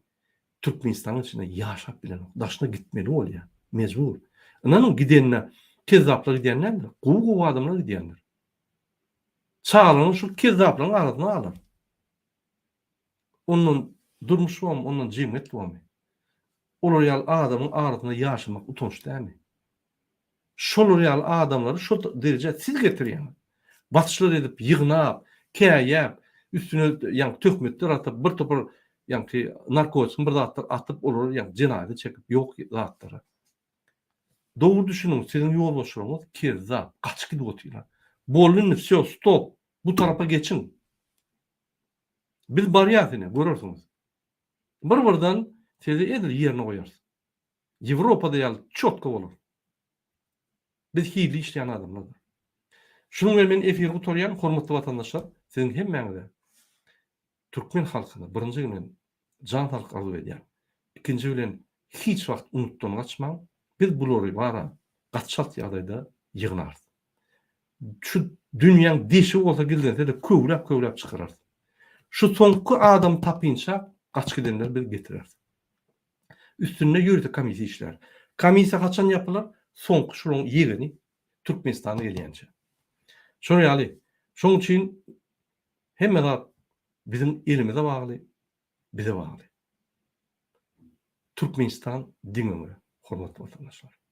Türkmenistanyň içinde ýaşap bilen daşyna gitmeli bolýar, mejbur. Ananyň gidenine kezaplar gidenler, gowy adamlar gidenler. Çağlaryň şu kezaplaryň arasyna alır. Onun durmuşy bam, onun jemgyýet bam. Olar ýal adamyň arasyna ýaşamak utanç dämi? Şol ýal adamlary şol derece siz getirýän. Batışlar edip ýygnap, käýäp, üstüne ýa tökmetler atyp bir topar ýa narkotik bir zatlar atyp olar ýa jenaýat çekip ýok zatlary. Dogry düşünüň, sizin ýolbaşçylygyňyz kezzap, gaçyk gidip oturýar. Bolun всё, stop. Bu tarafa geçin. Biz barýatyny görürsüňiz. Bir-birden sizi edil ýerine goýarys. Ýewropada ýaly çotko bolar. Biz hili işleyen adamlar. Şunu men efir gutoryan hormatly watandaşlar, sizin hemmeňize Türkmen halkyna birinji günden jan halk arzu edýär. Ikinji bilen hiç wagt unutdan gaçmaň. biz bulary bara gatşat ýagdaýda ýygnardy. Şu dünýäň deşi bolsa gildense de köwläp çykarardy. Şu soňky adam tapynça gaç gidenler bir getirirdi. Üstünde ýürüti komisiýa işler. Komisiýa kaçan yapylar? Soňky şuň ýegini Türkmenistana gelýänçe. Şonu ýaly. Şoň üçin hemme zat bizim elimize bagly, bize bagly. Türkmenistan diňine hormatly vatandaşlar.